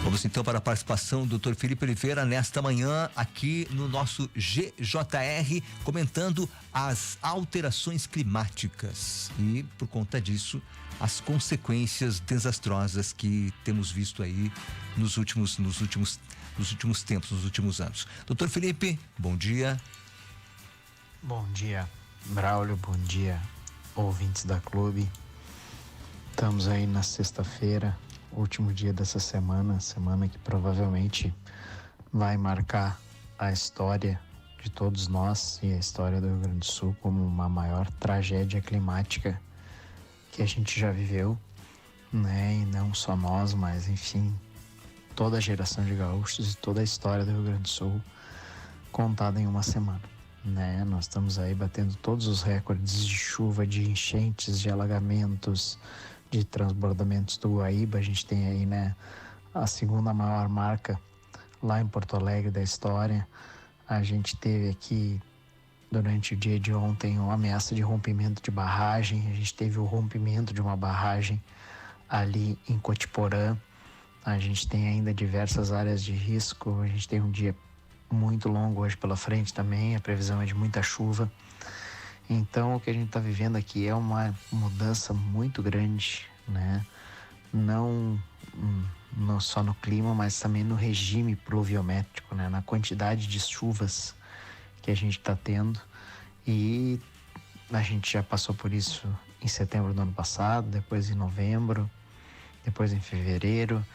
Vamos então para a participação do Dr. Felipe Oliveira nesta manhã aqui no nosso GJR, comentando as alterações climáticas e, por conta disso, as consequências desastrosas que temos visto aí nos últimos tempos, nos últimos anos. Dr. Felipe, bom dia. Bom dia, Braulio, bom dia, ouvintes da Clube. Estamos aí na sexta-feira, último dia dessa semana que provavelmente vai marcar a história de todos nós e a história do Rio Grande do Sul como uma maior tragédia climática que a gente já viveu, né? E não só nós, mas enfim, toda a geração de gaúchos e toda a história do Rio Grande do Sul contada em uma semana, né? Nós estamos aí batendo todos os recordes de chuva, de enchentes, de alagamentos, de transbordamentos do Guaíba. A gente tem aí, né, a segunda maior marca lá em Porto Alegre da história. A gente teve aqui, durante o dia de ontem, uma ameaça de rompimento de barragem. A gente teve o rompimento de uma barragem ali em Cotiporã. A gente tem ainda diversas áreas de risco. A gente tem um dia muito longo hoje pela frente também. A previsão é de muita chuva. Então, o que a gente está vivendo aqui é uma mudança muito grande, né? Não só no clima, mas também no regime pluviométrico, né? Na quantidade de chuvas que a gente está tendo. E a gente já passou por isso em setembro do ano passado, depois em novembro, depois em fevereiro.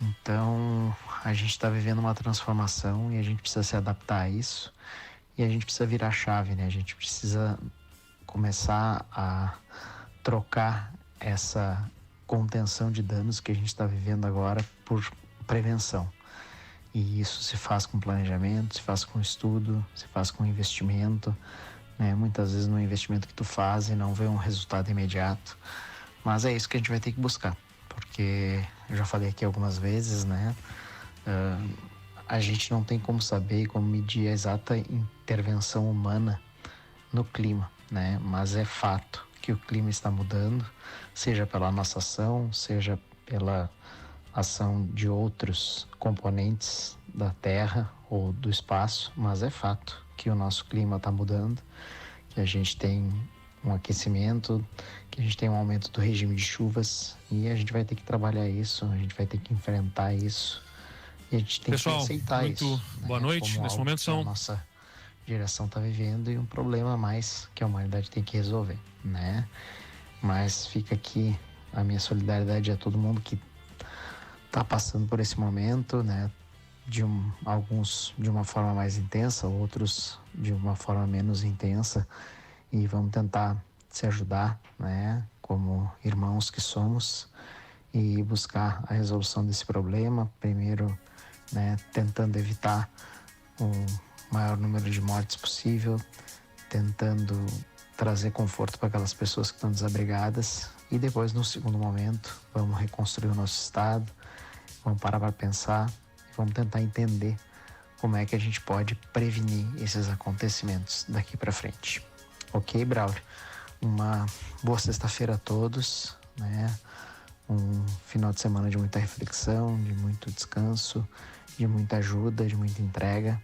Então, a gente está vivendo uma transformação e a gente precisa se adaptar a isso. E a gente precisa virar a chave, né? A gente precisa começar a trocar essa contenção de danos que a gente está vivendo agora por prevenção. E isso se faz com planejamento, se faz com estudo, se faz com investimento, né? Muitas vezes no investimento que tu faz e não vê um resultado imediato. Mas é isso que a gente vai ter que buscar. Porque eu já falei aqui algumas vezes, né? A gente não tem como saber e como medir a exata intervenção humana no clima, né? Mas é fato que o clima está mudando, seja pela nossa ação, seja pela ação de outros componentes da Terra ou do espaço, mas é fato que o nosso clima está mudando, que a gente tem um aquecimento, que a gente tem um aumento do regime de chuvas e a gente vai ter que trabalhar isso, a gente vai ter que enfrentar isso. E a gente tem que aceitar muito isso. Boa noite. Nesse momento são... A nossa geração está vivendo e um problema a mais que a humanidade tem que resolver, né? Mas fica aqui a minha solidariedade a todo mundo que está passando por esse momento, né? Alguns de uma forma mais intensa, outros de uma forma menos intensa. E vamos tentar se ajudar, né? Como irmãos que somos e buscar a resolução desse problema. Primeiro, né, tentando evitar o maior número de mortes possível, tentando trazer conforto para aquelas pessoas que estão desabrigadas e depois, no segundo momento, vamos reconstruir o nosso estado, vamos parar para pensar e vamos tentar entender como é que a gente pode prevenir esses acontecimentos daqui para frente. Ok, Braulio? Uma boa sexta-feira a todos, né? Um final de semana de muita reflexão, de muito descanso, de muita ajuda, de muita entrega.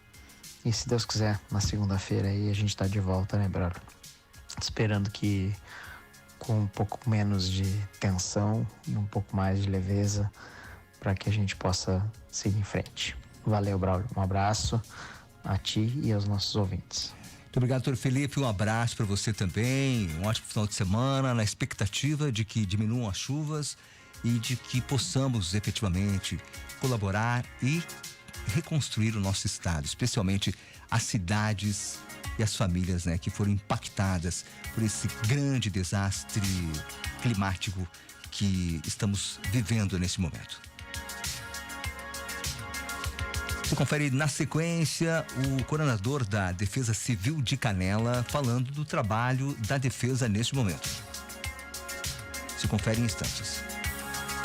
E se Deus quiser, na segunda-feira aí a gente tá de volta, né, Braulio? Esperando que com um pouco menos de tensão e um pouco mais de leveza para que a gente possa seguir em frente. Valeu, Braulio. Um abraço a ti e aos nossos ouvintes. Muito obrigado, doutor Felipe. Um abraço para você também. Um ótimo final de semana, na expectativa de que diminuam as chuvas e de que possamos efetivamente colaborar e reconstruir o nosso estado, especialmente as cidades e as famílias, né, que foram impactadas por esse grande desastre climático que estamos vivendo nesse momento. Você confere na sequência o coordenador da Defesa Civil de Canela falando do trabalho da defesa neste momento. Se confere em instantes.